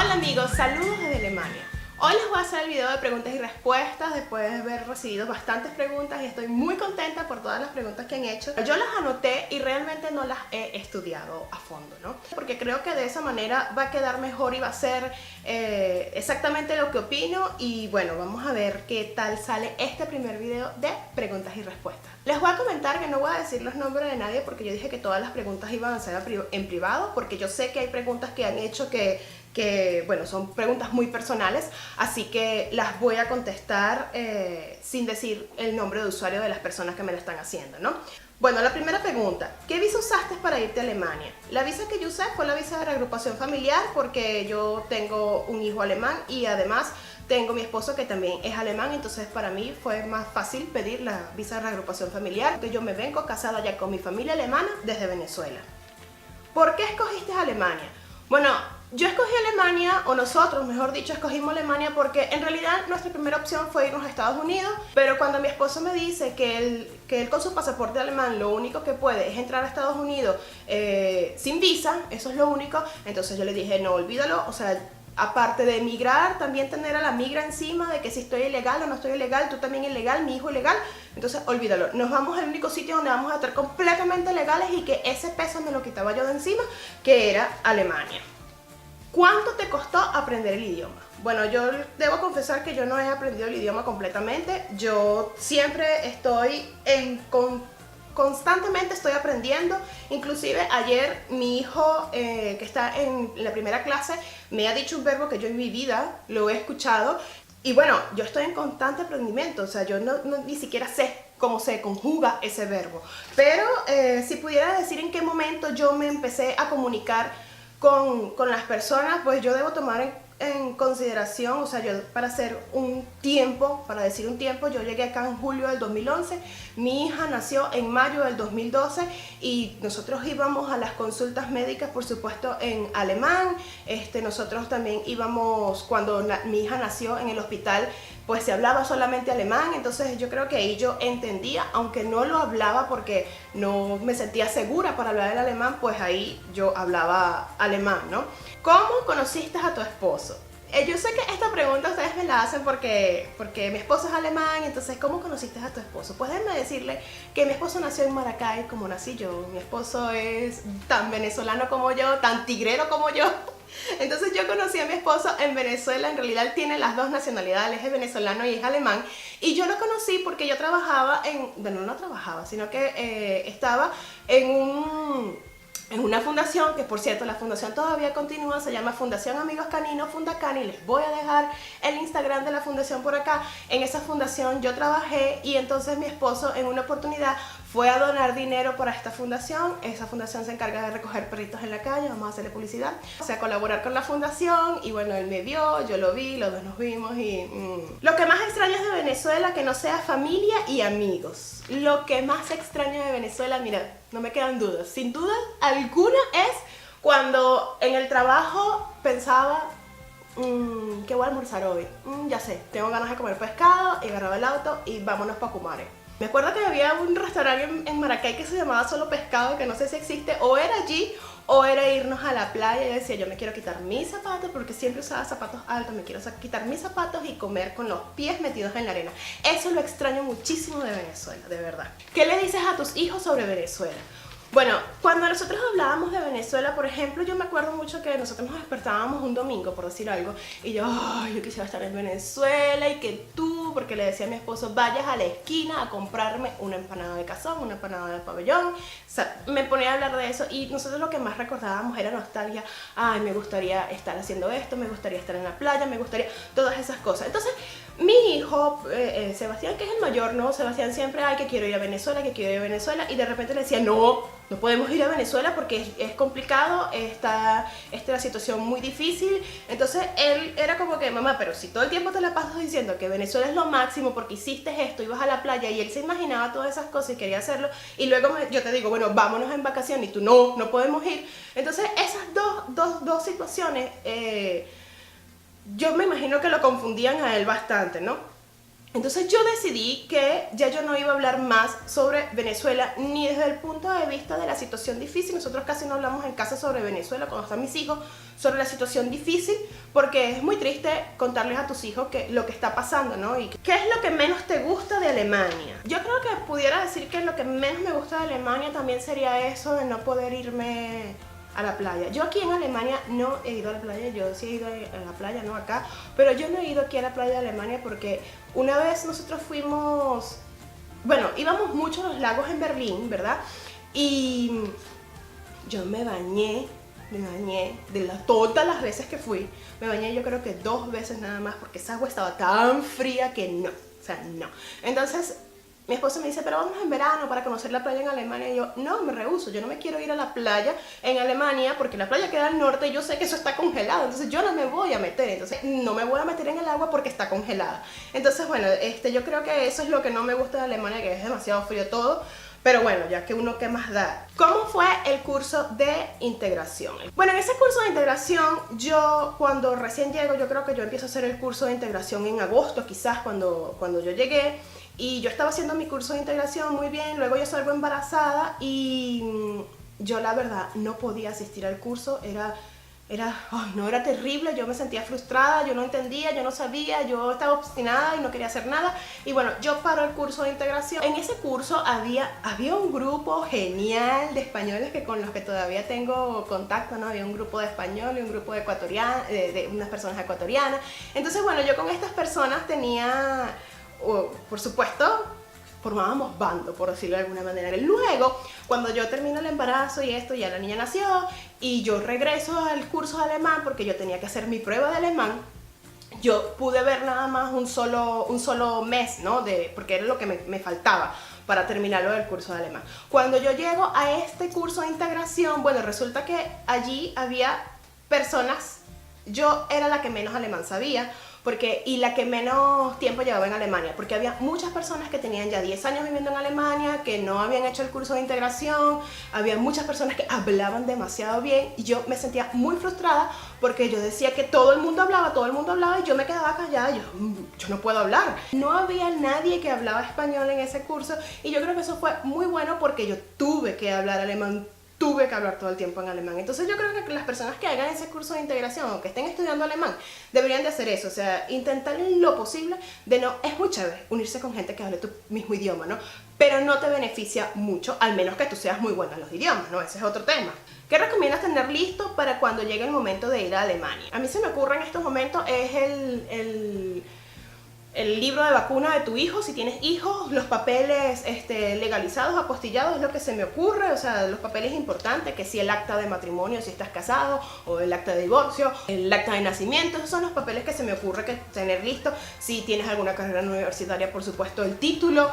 Hola amigos, saludos desde Alemania. Hoy les voy a hacer el video de preguntas y respuestas después de haber recibido bastantes preguntas y estoy muy contenta por todas las preguntas que han hecho. Yo las anoté y realmente no las he estudiado a fondo, ¿no? Porque creo que de esa manera va a quedar mejor y va a ser exactamente lo que opino. Y bueno, vamos a ver qué tal sale este primer video de preguntas y respuestas. Les voy a comentar que no voy a decir los nombres de nadie porque yo dije que todas las preguntas iban a ser en privado, porque yo sé que hay preguntas que han hecho que bueno, son preguntas muy personales, así que las voy a contestar sin decir el nombre de usuario de las personas que me la están haciendo, ¿no? Bueno, la primera pregunta, ¿qué visa usaste para irte a Alemania? La visa que yo usé fue la visa de reagrupación familiar porque yo tengo un hijo alemán y además tengo mi esposo que también es alemán, entonces para mí fue más fácil pedir la visa de reagrupación familiar, porque yo me vengo casada ya con mi familia alemana desde Venezuela. ¿Por qué escogiste Alemania? Bueno, yo escogí Alemania, o nosotros, mejor dicho, escogimos Alemania porque en realidad nuestra primera opción fue irnos a Estados Unidos, pero cuando mi esposo me dice que él con su pasaporte alemán lo único que puede es entrar a Estados Unidos sin visa, eso es lo único, entonces yo le dije, no, olvídalo, o sea, aparte de emigrar, también tener a la migra encima de que si estoy ilegal o no estoy ilegal, tú también ilegal, mi hijo ilegal, entonces olvídalo, nos vamos al único sitio donde vamos a estar completamente legales y que ese peso me lo quitaba yo de encima, que era Alemania. ¿Cuánto te costó aprender el idioma? Bueno, yo debo confesar que yo no he aprendido el idioma completamente. Yo siempre estoy constantemente estoy aprendiendo. Inclusive ayer mi hijo que está en la primera clase me ha dicho un verbo que yo en mi vida lo he escuchado. Y bueno, yo estoy en constante aprendimiento. O sea, yo ni siquiera sé cómo se conjuga ese verbo. Pero si pudiera decir en qué momento yo me empecé a comunicar con las personas, pues yo debo tomar en consideración, o sea, yo para hacer un tiempo, para decir un tiempo, yo llegué acá en julio del 2011, mi hija nació en mayo del 2012 y nosotros íbamos a las consultas médicas, por supuesto, en alemán. Nosotros también íbamos, cuando mi hija nació en el hospital, pues se hablaba solamente alemán, entonces yo creo que ahí yo entendía, aunque no lo hablaba porque no me sentía segura para hablar el alemán, pues ahí yo hablaba alemán, ¿no? ¿Cómo conociste a tu esposo? Yo sé que esta pregunta ustedes me la hacen porque mi esposo es alemán, entonces ¿cómo conociste a tu esposo? Pues déjenme decirle que mi esposo nació en Maracay como nací yo, mi esposo es tan venezolano como yo, tan tigrero como yo. Entonces yo conocí a mi esposo en Venezuela, en realidad él tiene las dos nacionalidades, él es venezolano y es alemán. Y yo lo conocí porque yo trabajaba bueno, no trabajaba, sino que estaba en una fundación, que por cierto la fundación todavía continúa, se llama Fundación Amigos Caninos, Fundacani, les voy a dejar el Instagram de la fundación por acá. En esa fundación yo trabajé y entonces mi esposo en una oportunidad fue a donar dinero para esta fundación. Esa fundación se encarga de recoger perritos en la calle, vamos a hacerle publicidad. O sea, colaborar con la fundación y bueno, él me vio, yo lo vi, los dos nos vimos y... Lo que más extraño es de Venezuela que no sea familia y amigos. Lo que más extraño de Venezuela, mira, no me quedan dudas. Sin duda alguna es cuando en el trabajo pensaba, ¿qué voy a almorzar hoy? Ya sé, tengo ganas de comer pescado y agarraba el auto y vámonos para Kumare. Me acuerdo que había un restaurante en Maracay que se llamaba Solo Pescado, que no sé si existe, o era allí o era irnos a la playa y decía, yo me quiero quitar mis zapatos porque siempre usaba zapatos altos, me quiero quitar mis zapatos y comer con los pies metidos en la arena. Eso lo extraño muchísimo de Venezuela, de verdad. ¿Qué le dices a tus hijos sobre Venezuela? Bueno, cuando nosotros hablábamos de Venezuela, por ejemplo, yo me acuerdo mucho que nosotros nos despertábamos un domingo, por decir algo, y yo quisiera estar en Venezuela y que tú, porque le decía a mi esposo, vayas a la esquina a comprarme una empanada de cazón, una empanada de pabellón. O sea, me ponía a hablar de eso y nosotros lo que más recordábamos era nostalgia. Ay, me gustaría estar haciendo esto, me gustaría estar en la playa, me gustaría todas esas cosas. Entonces, mi hijo, Sebastián, que es el mayor, ¿no? Sebastián siempre, ay, que quiero ir a Venezuela, que quiero ir a Venezuela, y de repente le decía, no podemos ir a Venezuela porque es complicado, está la situación muy difícil. Entonces él era como que, mamá, pero si todo el tiempo te la pasas diciendo que Venezuela es lo máximo porque hiciste esto, ibas a la playa, y él se imaginaba todas esas cosas y quería hacerlo, y luego yo te digo, bueno, vámonos en vacaciones, y tú no podemos ir. Entonces esas dos situaciones, yo me imagino que lo confundían a él bastante, ¿no? Entonces yo decidí que ya yo no iba a hablar más sobre Venezuela, ni desde el punto de vista de la situación difícil. Nosotros casi no hablamos en casa sobre Venezuela cuando están mis hijos, sobre la situación difícil, porque es muy triste contarles a tus hijos lo que está pasando, ¿no? Y qué es lo que menos te gusta de Alemania. Yo creo que pudiera decir que lo que menos me gusta de Alemania también sería eso de no poder irme a la playa. Yo aquí en Alemania no he ido a la playa, yo sí he ido a la playa, no acá, pero yo no he ido aquí a la playa de Alemania porque una vez nosotros fuimos, bueno, íbamos mucho a los lagos en Berlín, ¿verdad? Y yo me bañé todas las veces que fui, me bañé yo creo que 2 veces nada más porque esa agua estaba tan fría que no, o sea, no. Entonces mi esposo me dice, pero vamos en verano para conocer la playa en Alemania. Y yo, no, me rehúso, yo no me quiero ir a la playa en Alemania porque la playa queda al norte y yo sé que eso está congelado. Entonces yo no me voy a meter, entonces no me voy a meter en el agua porque está congelada. Entonces bueno, yo creo que eso es lo que no me gusta de Alemania, que es demasiado frío todo. Pero bueno, ya que uno, ¿qué más da? ¿Cómo fue el curso de integración? Bueno, en ese curso de integración, yo cuando recién llego, yo creo que yo empiezo a hacer el curso de integración en agosto, quizás cuando yo llegué. Y yo estaba haciendo mi curso de integración muy bien, luego yo salgo embarazada y yo la verdad no podía asistir al curso, era terrible, yo me sentía frustrada, yo no entendía, yo no sabía, yo estaba obstinada y no quería hacer nada. Y bueno, yo paro el curso de integración. En ese curso había un grupo genial de españoles con los que todavía tengo contacto, ¿no? Había un grupo de español y un grupo de ecuatorianos, de unas personas ecuatorianas. Entonces bueno, yo con estas personas tenía, por supuesto, formábamos bando, por decirlo de alguna manera. Luego, cuando yo termino el embarazo y esto, ya la niña nació y yo regreso al curso de alemán porque yo tenía que hacer mi prueba de alemán. Yo pude ver nada más un solo mes, ¿no? Porque era lo que me faltaba para terminarlo del curso de alemán. Cuando yo llego a este curso de integración, bueno, resulta que allí había personas, yo era la que menos alemán sabía, y la que menos tiempo llevaba en Alemania, porque había muchas personas que tenían ya 10 años viviendo en Alemania, que no habían hecho el curso de integración, había muchas personas que hablaban demasiado bien y yo me sentía muy frustrada porque yo decía que todo el mundo hablaba y yo me quedaba callada, yo no puedo hablar. No había nadie que hablaba español en ese curso y yo creo que eso fue muy bueno porque yo tuve que hablar alemán, tuve que hablar todo el tiempo en alemán. Entonces yo creo que las personas que hagan ese curso de integración o que estén estudiando alemán deberían de hacer eso, o sea, intentar lo posible de no, es muy chévere unirse con gente que hable tu mismo idioma, ¿no? Pero no te beneficia mucho, al menos que tú seas muy buena en los idiomas, ¿no? Ese es otro tema. ¿Qué recomiendas tener listo para cuando llegue el momento de ir a Alemania? A mí se me ocurre en estos momentos es el libro de vacuna de tu hijo, si tienes hijos, los papeles legalizados, apostillados, es lo que se me ocurre, o sea, los papeles importantes, que si el acta de matrimonio, si estás casado, o el acta de divorcio, el acta de nacimiento, esos son los papeles que se me ocurre que tener listo. Si tienes alguna carrera universitaria, por supuesto, el título,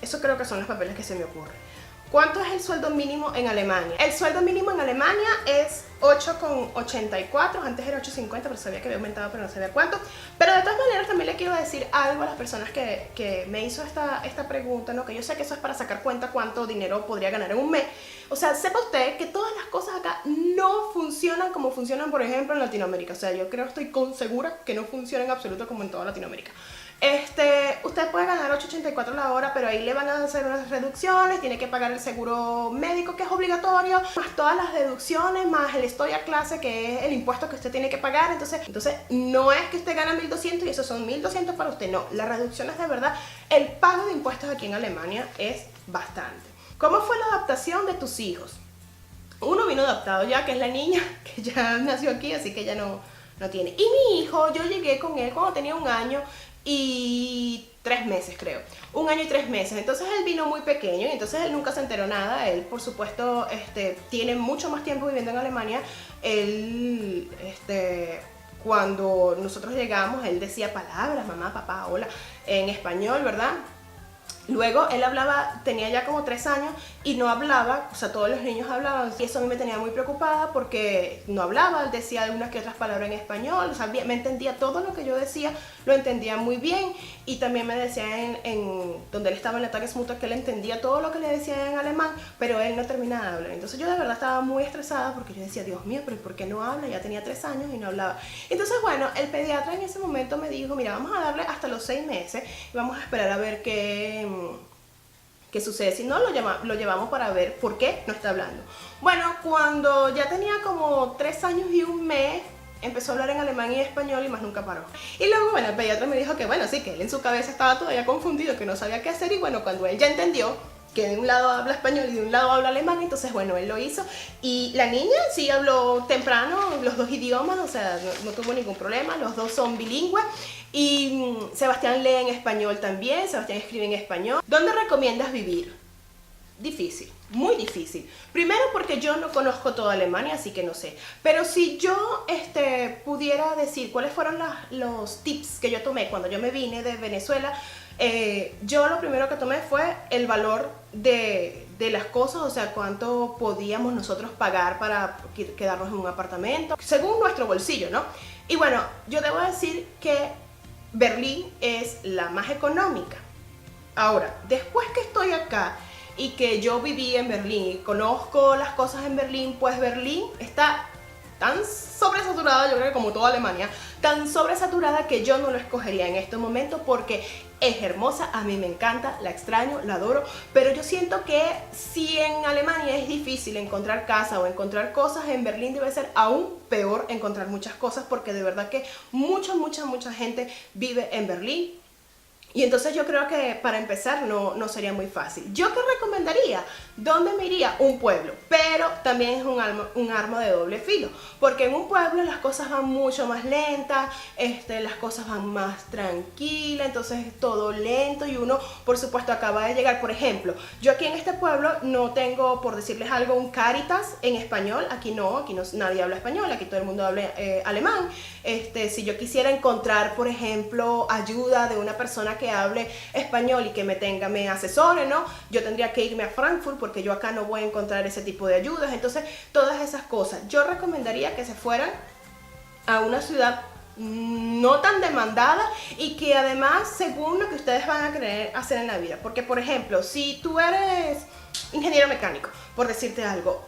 eso creo que son los papeles que se me ocurren. ¿Cuánto es el sueldo mínimo en Alemania? El sueldo mínimo en Alemania es 8,84, antes era 8,50, pero sabía que había aumentado, pero no sabía cuánto. Pero de todas maneras también le quiero decir algo a las personas que me hizo esta pregunta, ¿no? Que yo sé que eso es para sacar cuenta cuánto dinero podría ganar en un mes. O sea, sepa usted que todas las cosas acá no funcionan como funcionan, por ejemplo, en Latinoamérica. O sea, yo creo, estoy segura que no funciona en absoluto como en toda Latinoamérica. Usted puede ganar 8,84 la hora, pero ahí le van a hacer unas reducciones, tiene que pagar el seguro médico que es obligatorio, más todas las deducciones, más el Steuer clase que es el impuesto que usted tiene que pagar. Entonces no es que usted gana 1.200 y esos son 1.200 para usted, no, la reducción es de verdad. El pago de impuestos aquí en Alemania es bastante. ¿Cómo fue la adaptación de tus hijos? Uno vino adaptado ya, que es la niña, que ya nació aquí, así que ya no tiene. Y mi hijo, yo llegué con él cuando tenía 1 año y 3 meses, creo. 1 año y 3 meses. Entonces él vino muy pequeño y entonces él nunca se enteró nada. Él, por supuesto, tiene mucho más tiempo viviendo en Alemania. Él, cuando nosotros llegamos, él decía palabras, mamá, papá, hola, en español, ¿verdad? Luego él hablaba, tenía ya como 3 años y no hablaba, o sea, todos los niños hablaban, y eso a mí me tenía muy preocupada porque no hablaba, él decía algunas que otras palabras en español, o sea, me entendía todo lo que yo decía, lo entendía muy bien, y también me decía donde él estaba en la Tagesmutter que él entendía todo lo que le decía en alemán, pero él no terminaba de hablar. Entonces yo de verdad estaba muy estresada porque yo decía, Dios mío, pero ¿por qué no habla? Ya tenía 3 años y no hablaba. Entonces, bueno, el pediatra en ese momento me dijo, mira, vamos a darle hasta los 6 meses y vamos a esperar a ver qué sucede. Si no, lo llevamos para ver por qué no está hablando. Bueno, cuando ya tenía como 3 años y 1 mes, empezó a hablar en alemán y español y más nunca paró. Y luego, bueno, el pediatra me dijo que bueno, sí, que él en su cabeza estaba todavía confundido, que no sabía qué hacer, y bueno, cuando él ya entendió que de un lado habla español y de un lado habla alemán, entonces bueno, él lo hizo, y la niña sí habló temprano los 2 idiomas, o sea, no tuvo ningún problema, los 2 son bilingües, y Sebastián lee en español también, Sebastián escribe en español. ¿Dónde recomiendas vivir? Difícil, muy difícil. Primero porque yo no conozco toda Alemania, así que no sé. Pero si yo pudiera decir cuáles fueron los tips que yo tomé cuando yo me vine de Venezuela, yo lo primero que tomé fue el valor de las cosas, o sea, cuánto podíamos nosotros pagar para quedarnos en un apartamento, según nuestro bolsillo, ¿no? Y bueno, yo debo decir que Berlín es la más económica. Ahora, después que estoy acá y que yo viví en Berlín y conozco las cosas en Berlín, pues Berlín está tan sobresaturada, yo creo que como toda Alemania, tan sobresaturada que yo no lo escogería en este momento porque es hermosa, a mí me encanta, la extraño, la adoro, pero yo siento que si en Alemania es difícil encontrar casa o encontrar cosas, en Berlín debe ser aún peor encontrar muchas cosas porque de verdad que mucha gente vive en Berlín. Y entonces yo creo que para empezar no sería muy fácil. ¿Yo qué recomendaría? ¿Dónde me iría? Un pueblo. Pero también es un arma de doble filo. Porque en un pueblo las cosas van mucho más lentas, las cosas van más tranquilas, entonces es todo lento y uno, por supuesto, acaba de llegar. Por ejemplo, yo aquí en este pueblo no tengo, por decirles algo, un Caritas en español. Aquí no nadie habla español, aquí todo el mundo habla alemán. Si yo quisiera encontrar, por ejemplo, ayuda de una persona que hable español y que me asesore, ¿no? Yo tendría que irme a Frankfurt porque yo acá no voy a encontrar ese tipo de ayudas. Entonces, todas esas cosas. Yo recomendaría que se fueran a una ciudad no tan demandada y que además, según lo que ustedes van a querer hacer en la vida. Porque, por ejemplo, si tú eres ingeniero mecánico, por decirte algo,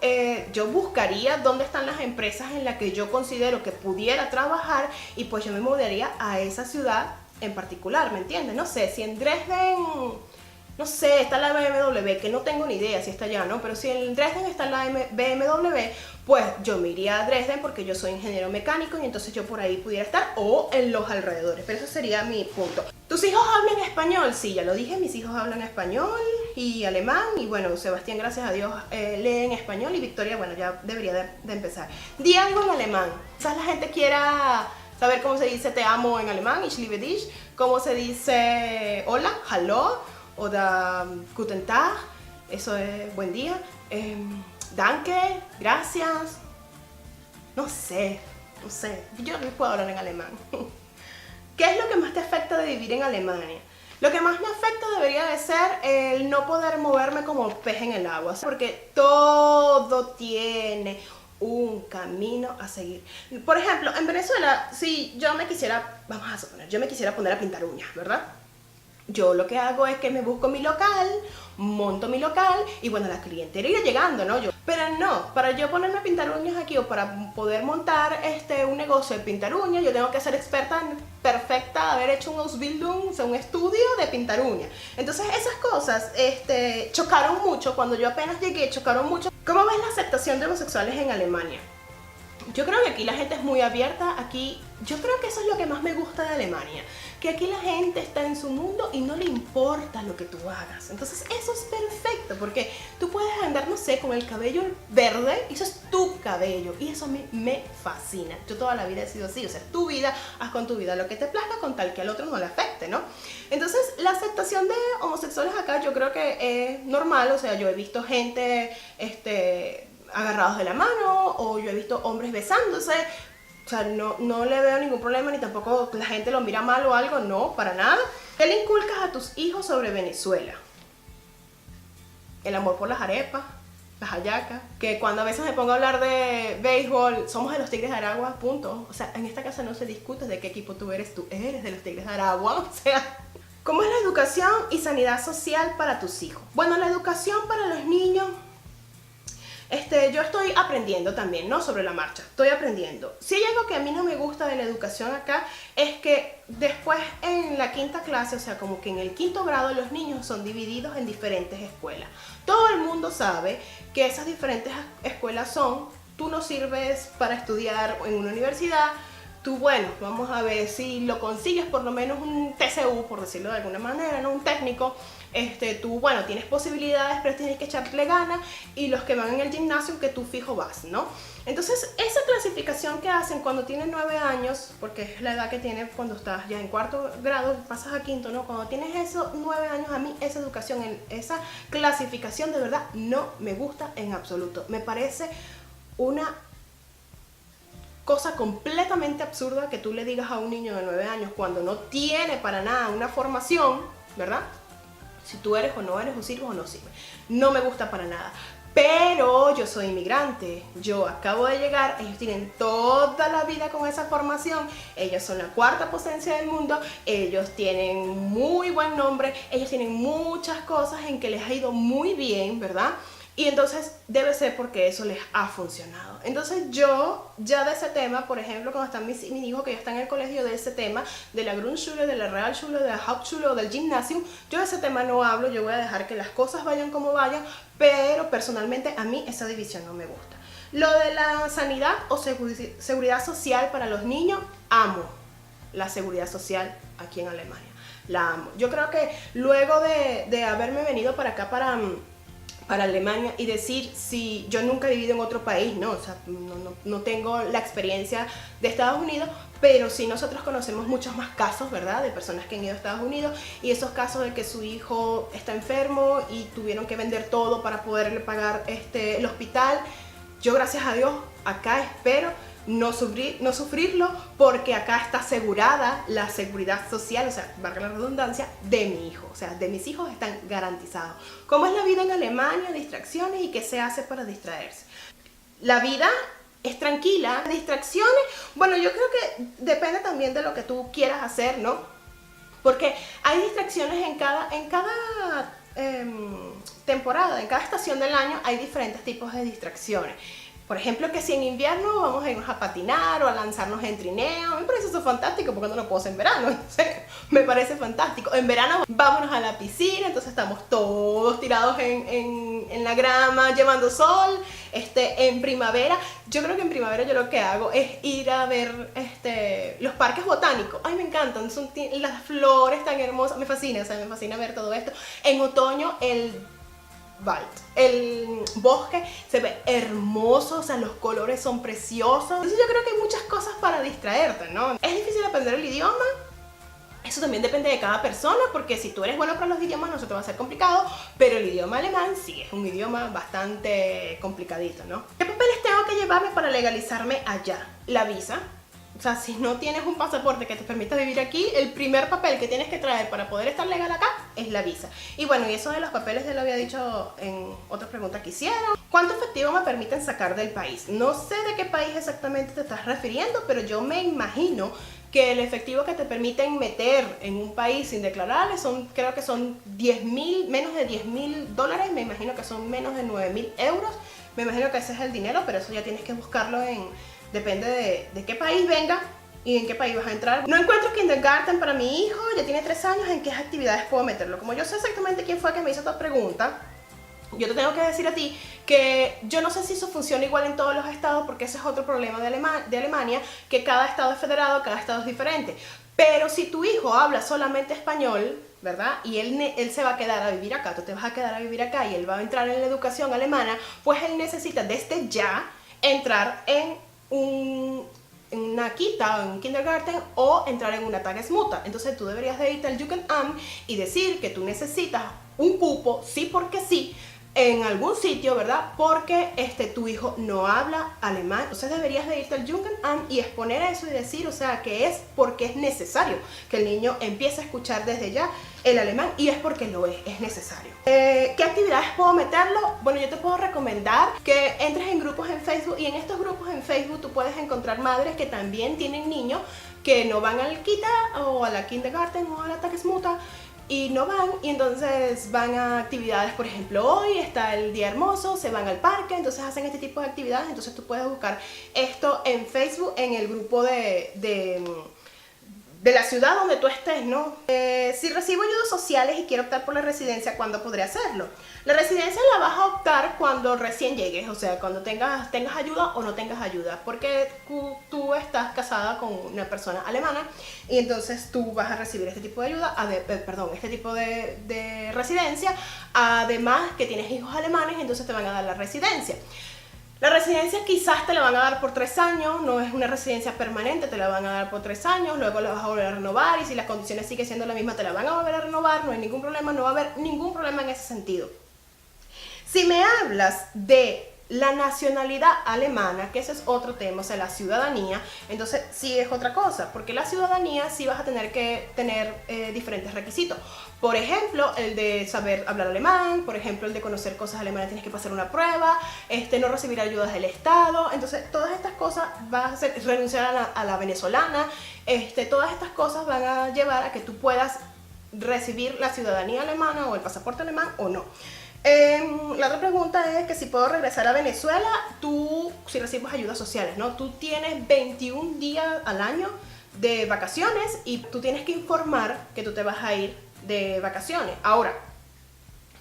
yo buscaría dónde están las empresas en las que yo considero que pudiera trabajar y pues yo me mudaría a esa ciudad en particular, ¿me entiendes? No sé, si en Dresden, no sé, está la BMW, que no tengo ni idea si está allá, ¿no? Pero si en Dresden está la BMW, pues yo me iría a Dresden porque yo soy ingeniero mecánico y entonces yo por ahí pudiera estar, o en los alrededores, pero eso sería mi punto. ¿Tus hijos hablan español? Sí, ya lo dije, mis hijos hablan español y alemán, y bueno, Sebastián, gracias a Dios, lee en español, y Victoria, bueno, ya debería de empezar. Di algo en alemán. Quizás la gente quiera saber cómo se dice te amo en alemán, ich liebe dich, cómo se dice hola, hallo, o guten Tag, eso es buen día, danke, gracias, no sé, yo no puedo hablar en alemán. ¿Qué es lo que más te afecta de vivir en Alemania? Lo que más me afecta debería de ser el no poder moverme como pez en el agua, porque todo tiene un camino a seguir. Por ejemplo, en Venezuela, si yo me quisiera, vamos a suponer, yo me quisiera poner a pintar uñas, ¿verdad? Yo lo que hago es que me busco mi local, monto mi local y bueno, la clientela irá llegando, ¿no? Pero no, para yo ponerme a pintar uñas aquí o para poder montar un negocio de pintar uñas, yo tengo que ser experta perfecta, haber hecho un Ausbildung, o sea, un estudio de pintar uñas. Entonces esas cosas chocaron mucho, cuando yo apenas llegué, chocaron mucho. ¿Cómo ves la aceptación de homosexuales en Alemania? Yo creo que aquí la gente es muy abierta, yo creo que eso es lo que más me gusta de Alemania, que aquí la gente está en su mundo y no le importa lo que tú hagas. Entonces eso es perfecto, porque tú puedes andar, no sé, con el cabello verde, y eso es tu cabello, y eso a mí me fascina. Yo toda la vida he sido así, o sea, tu vida, haz con tu vida lo que te plazca con tal que al otro no le afecte, ¿no? Entonces la aceptación de homosexuales acá yo creo que es normal, o sea, yo he visto gente, agarrados de la mano, o yo he visto hombres besándose, o sea, no le veo ningún problema, ni tampoco la gente lo mira mal o algo, no, para nada. ¿Qué le inculcas a tus hijos sobre Venezuela? El amor por las arepas, las hallacas, que cuando a veces me pongo a hablar de béisbol, somos de los Tigres de Aragua, punto. O sea, en esta casa no se discute de qué equipo tú eres de los Tigres de Aragua, o sea... ¿Cómo es la educación y sanidad social para tus hijos? Bueno, la educación para los niños, yo estoy aprendiendo también, ¿no? Sobre la marcha, estoy aprendiendo. Si hay algo que a mí no me gusta de la educación acá, es que después en la quinta clase, o sea, como que en el quinto grado, los niños son divididos en diferentes escuelas. Todo el mundo sabe que esas diferentes escuelas son, tú no sirves para estudiar en una universidad, tú, bueno, vamos a ver si lo consigues por lo menos un TCU, por decirlo de alguna manera, ¿no? Un técnico, tú, bueno, tienes posibilidades, pero tienes que echarle ganas, y los que van en el gimnasio que tú fijo vas, ¿no? Entonces, esa clasificación que hacen cuando tienen 9 años, porque es la edad que tienes cuando estás ya en cuarto grado, pasas a quinto, ¿no? Cuando tienes esos 9 años, a mí esa educación, esa clasificación de verdad no me gusta en absoluto. Me parece una cosa completamente absurda que tú le digas a un niño de 9 años cuando no tiene para nada una formación, ¿verdad? Si tú eres o no eres, o sirves o no sirves. No me gusta para nada. Pero yo soy inmigrante, yo acabo de llegar, ellos tienen toda la vida con esa formación, ellos son la cuarta potencia del mundo, ellos tienen muy buen nombre, ellos tienen muchas cosas en que les ha ido muy bien, ¿verdad? Y entonces debe ser porque eso les ha funcionado. Entonces yo ya de ese tema, por ejemplo, cuando están mis hijos que ya están en el colegio, de ese tema, de la Grundschule, de la Realschule, de la Hauptschule o del Gymnasium, yo de ese tema no hablo, yo voy a dejar que las cosas vayan como vayan, pero personalmente a mí esa división no me gusta. Lo de la sanidad o seguridad social para los niños, amo la seguridad social aquí en Alemania, la amo. Yo creo que luego de haberme venido para acá, para Alemania, y decir, si yo nunca he vivido en otro país, ¿no? O sea, no tengo la experiencia de Estados Unidos, pero sí nosotros conocemos muchos más casos, ¿verdad? De personas que han ido a Estados Unidos, y esos casos de que su hijo está enfermo y tuvieron que vender todo para poderle pagar el hospital. Yo, gracias a Dios, acá espero no sufrirlo, porque acá está asegurada la seguridad social, o sea, valga la redundancia, de mi hijo, o sea, de mis hijos están garantizados. ¿Cómo es la vida en Alemania? Distracciones, y qué se hace para distraerse. La vida es tranquila, distracciones, bueno, yo creo que depende también de lo que tú quieras hacer, ¿no? Porque hay distracciones en cada temporada, en cada estación del año hay diferentes tipos de distracciones. Por ejemplo, que si en invierno vamos a irnos a patinar o a lanzarnos en trineo, me parece eso fantástico, porque no lo puedo hacer en verano, me parece fantástico. En verano vámonos a la piscina, entonces estamos todos tirados en la grama, llevando sol. En primavera, yo creo que en primavera yo lo que hago es ir a ver los parques botánicos. Ay, me encantan, son las flores tan hermosas, me fascina, o sea, me fascina ver todo esto. En otoño, el bosque se ve hermoso, o sea, los colores son preciosos. Entonces yo creo que hay muchas cosas para distraerte, ¿no? Es difícil aprender el idioma. Eso también depende de cada persona, porque si tú eres bueno para los idiomas no se te va a hacer complicado, pero el idioma alemán sí es un idioma bastante complicadito, ¿no? ¿Qué papeles tengo que llevarme para legalizarme allá? La visa. O sea, si no tienes un pasaporte que te permita vivir aquí, el primer papel que tienes que traer para poder estar legal acá es la visa. Y bueno, y eso de los papeles ya lo había dicho en otra pregunta que hicieron. ¿Cuánto efectivo me permiten sacar del país? No sé de qué país exactamente te estás refiriendo, pero yo me imagino que el efectivo que te permiten meter en un país sin declarar creo que son menos de $10.000, me imagino que son menos de 9.000 euros. Me imagino que ese es el dinero, pero eso ya tienes que buscarlo depende de qué país venga y en qué país vas a entrar. No encuentro kindergarten para mi hijo, ya tiene 3 años, ¿en qué actividades puedo meterlo? Como yo sé exactamente quién fue que me hizo esta pregunta, yo te tengo que decir a ti que yo no sé si eso funciona igual en todos los estados, porque ese es otro problema de Alemania, que cada estado es federado, cada estado es diferente. Pero si tu hijo habla solamente español, ¿verdad? Y él se va a quedar a vivir acá, tú te vas a quedar a vivir acá y él va a entrar en la educación alemana, pues él necesita desde ya entrar en una Kita o en un kindergarten, o entrar en una Tagesmutter. Entonces tú deberías de irte al Jugendamt y decir que tú necesitas un cupo, sí porque sí, en algún sitio, ¿verdad? Porque tu hijo no habla alemán. Entonces deberías de irte al Jugendamt y exponer eso y decir, o sea, que es porque es necesario que el niño empiece a escuchar desde ya el alemán, y es porque lo es necesario. ¿Qué actividades puedo meterlo? Bueno, yo te puedo recomendar que entres en grupos en Facebook, y en estos grupos en Facebook tú puedes encontrar madres que también tienen niños que no van al Kita o a la Kindergarten o a la Tagesmutter, y no van, y entonces van a actividades. Por ejemplo, hoy está el Día Hermoso, se van al parque, entonces hacen este tipo de actividades. Entonces tú puedes buscar esto en Facebook, en el grupo de la ciudad donde tú estés, ¿no? Si recibo ayudas sociales y quiero optar por la residencia, ¿cuándo podré hacerlo? La residencia la vas a optar cuando recién llegues, o sea, cuando tengas ayuda o no tengas ayuda, porque tú estás casada con una persona alemana, y entonces tú vas a recibir este tipo de ayuda, este tipo de residencia. Además que tienes hijos alemanes, entonces te van a dar la residencia. La residencia quizás te la van a dar por 3 años, no es una residencia permanente, te la van a dar por 3 años, luego la vas a volver a renovar, y si las condiciones siguen siendo las mismas te la van a volver a renovar, no hay ningún problema, no va a haber ningún problema en ese sentido. Si me hablas de la nacionalidad alemana, que ese es otro tema, o sea, la ciudadanía, entonces sí es otra cosa, porque la ciudadanía sí vas a tener que tener diferentes requisitos. Por ejemplo, el de saber hablar alemán, por ejemplo, el de conocer cosas alemanas, tienes que pasar una prueba, no recibir ayudas del Estado. Entonces, todas estas cosas vas a hacer, renunciar a la venezolana, todas estas cosas van a llevar a que tú puedas recibir la ciudadanía alemana o el pasaporte alemán o no. La otra pregunta es que si puedo regresar a Venezuela, si recibes ayudas sociales, ¿no? Tú tienes 21 días al año de vacaciones, y tú tienes que informar que tú te vas a ir de vacaciones. Ahora,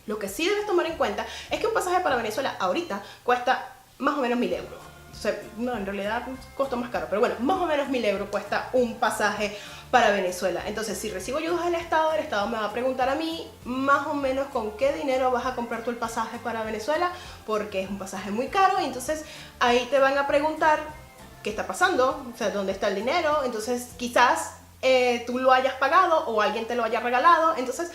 lo que sí debes tomar en cuenta es que un pasaje para Venezuela ahorita cuesta más o menos 1.000 euros. O sea, no, en realidad costó más caro, pero bueno, más o menos 1.000 euros cuesta un pasaje para Venezuela. Entonces, si recibo ayudas del Estado me va a preguntar a mí más o menos con qué dinero vas a comprar tú el pasaje para Venezuela, porque es un pasaje muy caro, y entonces ahí te van a preguntar qué está pasando, o sea, dónde está el dinero. Entonces quizás tú lo hayas pagado o alguien te lo haya regalado. Entonces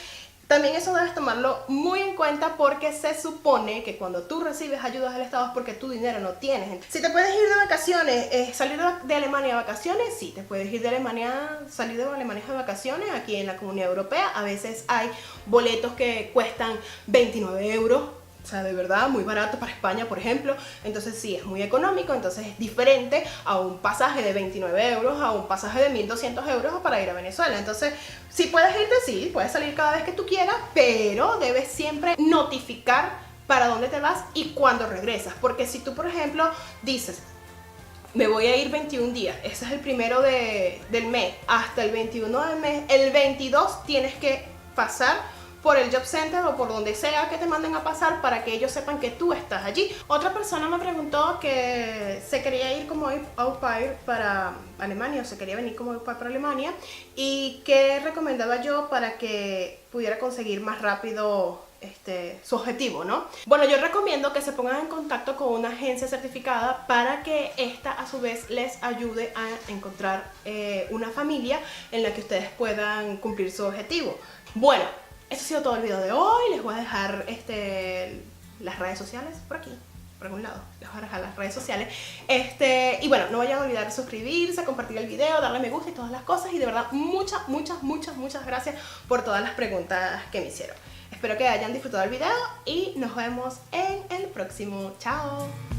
también eso debes tomarlo muy en cuenta, porque se supone que cuando tú recibes ayudas del Estado es porque tu dinero no tienes. Si te puedes ir de vacaciones, salir de Alemania de vacaciones, sí, te puedes ir de Alemania, salir de Alemania de vacaciones aquí en la Comunidad Europea. A veces hay boletos que cuestan 29 euros. O sea, de verdad, muy barato para España, por ejemplo. Entonces sí, es muy económico. Entonces es diferente a un pasaje de 29 euros, a un pasaje de 1.200 euros para ir a Venezuela. Entonces, si puedes irte, sí, puedes salir cada vez que tú quieras, pero debes siempre notificar para dónde te vas y cuándo regresas. Porque si tú, por ejemplo, dices, me voy a ir 21 días, ese es el primero del mes, hasta el 21 del mes, el 22 tienes que pasar por el Job Center o por donde sea que te manden a pasar, para que ellos sepan que tú estás allí. Otra persona me preguntó que se quería ir como au pair para Alemania, o se quería venir como au pair para Alemania, y qué recomendaba yo para que pudiera conseguir más rápido su objetivo, ¿no? Bueno, yo recomiendo que se pongan en contacto con una agencia certificada para que esta a su vez les ayude a encontrar una familia en la que ustedes puedan cumplir su objetivo. Bueno, esto ha sido todo el video de hoy. Les voy a dejar las redes sociales por aquí, por algún lado. Les voy a dejar las redes sociales. Y bueno, no vayan a olvidar suscribirse, compartir el video, darle me gusta y todas las cosas. Y de verdad, muchas gracias por todas las preguntas que me hicieron. Espero que hayan disfrutado el video y nos vemos en el próximo. ¡Chao!